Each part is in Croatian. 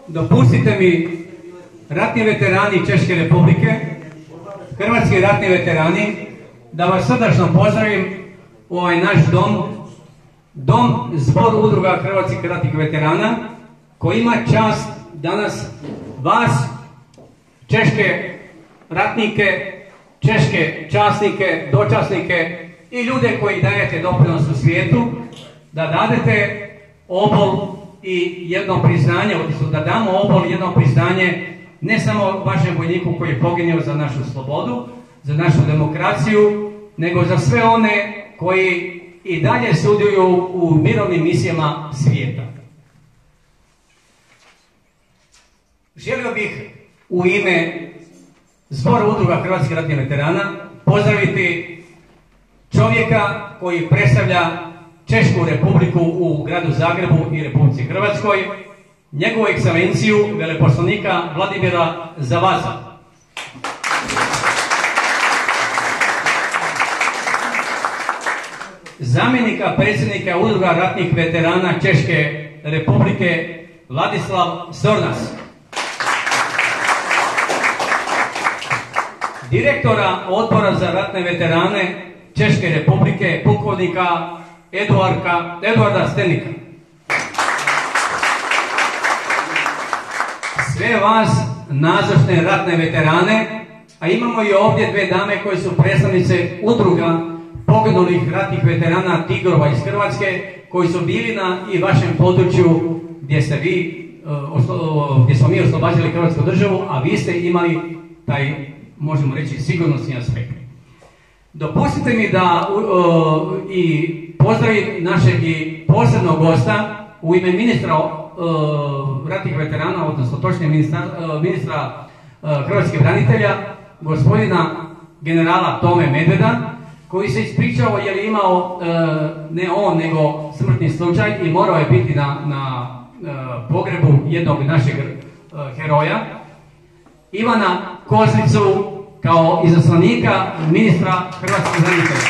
dopustite mi, ratni veterani Češke Republike, hrvatski ratni veterani, da vas srdačno pozdravim u ovaj naš dom, zbor udruga hrvatskih ratnih veterana, koji ima čast danas vas, češke ratnike, češke časnike, dočasnike i ljude koji dajete doprinos u svijetu, da dadete obol i jedno priznanje, odnosno da damo obol i jedno priznanje ne samo vašem vojniku koji je poginuo za našu slobodu, za našu demokraciju, nego za sve one koji i dalje sudjeluju u mirovnim misijama svijeta. Želio bih u ime Zbora udruga hrvatskih ratnih veterana pozdraviti čovjeka koji predstavlja Češku Republiku u gradu Zagrebu i Republici Hrvatskoj, njegovu ekscelenciju veleposlanika Vladimira Zavaza. Zamjenika predsjednika udruga ratnih veterana Češke Republike Vladislav Sornas. Direktora Odbora za ratne veterane Češke Republike, pukovnika Eduarda Stenika. Sve vas nazočne ratne veterane, a imamo i ovdje dve dame koje su predstavnice udruga poginulih ratnih veterana Tigrova iz Hrvatske, koji su bili na i vašem području gdje smo mi oslobađali Hrvatsku državu, a vi ste imali taj, možemo reći, sigurnosni aspekt. Dopustite mi da i pozdravim našeg i posebnog gosta u ime ministra ratnih veterana, odnosno točnije ministra hrvatskih branitelja, gospodina generala Tome Medveda, koji se ispričao jer je imao, ne on, nego smrtni slučaj i morao je biti na pogrebu jednog našeg heroja, Ivana Kozlicu, kao izaslanika ministra hrvatskih branitelja.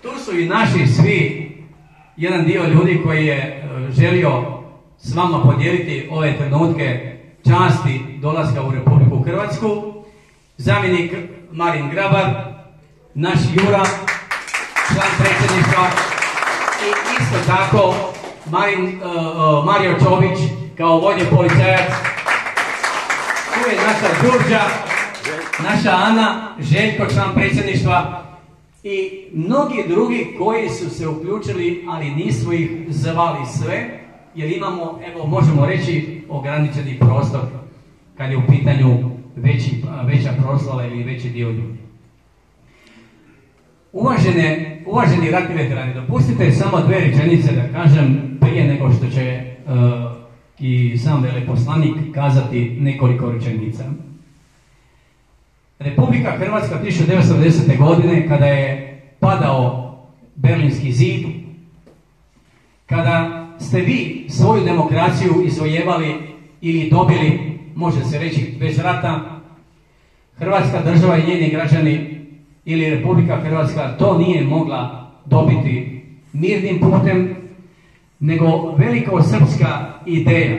Tu su i naši svi, jedan dio ljudi koji je želio s vama podijeliti ove trenutke časti dolaska u Republiku Hrvatsku. Zamjenik Marin Grabar, naš Jura, član predsjedništva, i isto tako Mario Čović kao vojni policajac. Tu je naša Đurđa, naša Ana, Željko, član predsjedništva i mnogi drugi koji su se uključili, ali nismo ih zvali sve, jer imamo, evo, možemo reći, ograničeni prostor kad je u pitanju veća proslava ili veći dio ljudi. Uvaženi ratni veterani, dopustite samo dve rečenice da kažem prije nego što će i sam veleposlanik kazati nekoliko rečenica. Republika Hrvatska 1990. godine, kada je padao Berlinski zid, kada ste vi svoju demokraciju izvojevali ili dobili, može se reći, bez rata, Hrvatska država i njeni građani ili Republika Hrvatska to nije mogla dobiti mirnim putem, nego velikosrpska ideja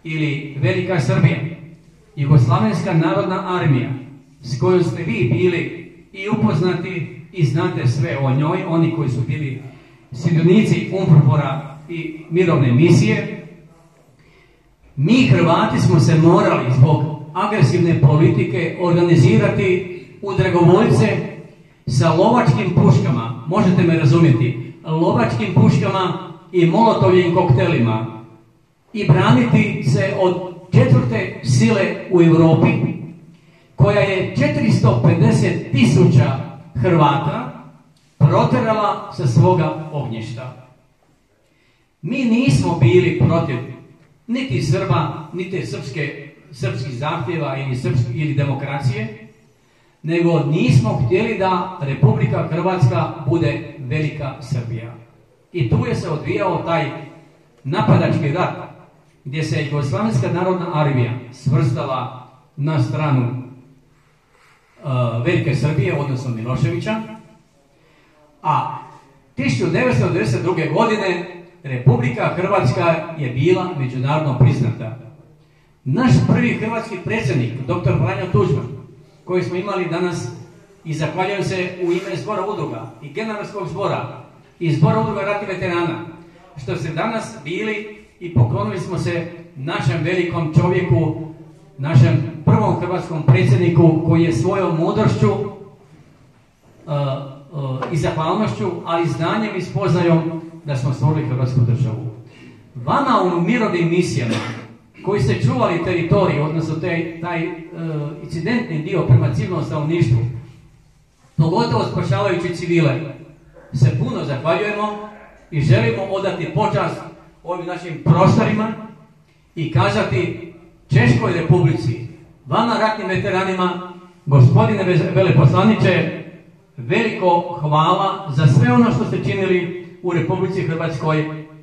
ili Velika Srbija, Jugoslavenska narodna armija s kojom ste vi bili i upoznati i znate sve o njoj, oni koji su bili sudionici UNPROFOR-a i mirovne misije. Mi Hrvati smo se morali zbog agresivne politike organizirati u dragovoljce sa lovačkim puškama, možete me razumjeti, lovačkim puškama i molotovim koktelima i braniti se od četvrte sile u Europi, koja je 450.000 Hrvata proterala sa svoga ognjišta. Mi nismo bili protiv niti Srba, niti srpskih zahtjeva ili demokracije, nego nismo htjeli da Republika Hrvatska bude Velika Srbija. I tu je se odvijao taj napadački rat, gdje se Jugoslavenska narodna armija svrstala na stranu Velike Srbije, odnosno Miloševića, a 1992. godine Republika Hrvatska je bila međunarodno priznata. Naš prvi hrvatski predsjednik, dr. Franjo Tuđman, koji smo imali danas i zahvaljujem se u ime zbora udruga i generalskog zbora i zbora udruga ratnih veterana, što ste danas bili i poklonili smo se našem velikom čovjeku, našem prvom hrvatskom predsjedniku koji je svojom mudrošću i zahvalnošću, ali znanjem i spoznajom da smo stvorili Hrvatsku državu. Vama u mirovnim misijama koji ste čuvali teritoriju, odnosno taj incidentni dio prema civilnom stanovništvu, pogotovo spašavajući civile, se puno zahvaljujemo i želimo odati počast ovim našim prostorima i kazati Češkoj Republici, vama ratnim veteranima, gospodine veleposlaniče, veliko hvala za sve ono što ste činili u Republici Hrvatskoj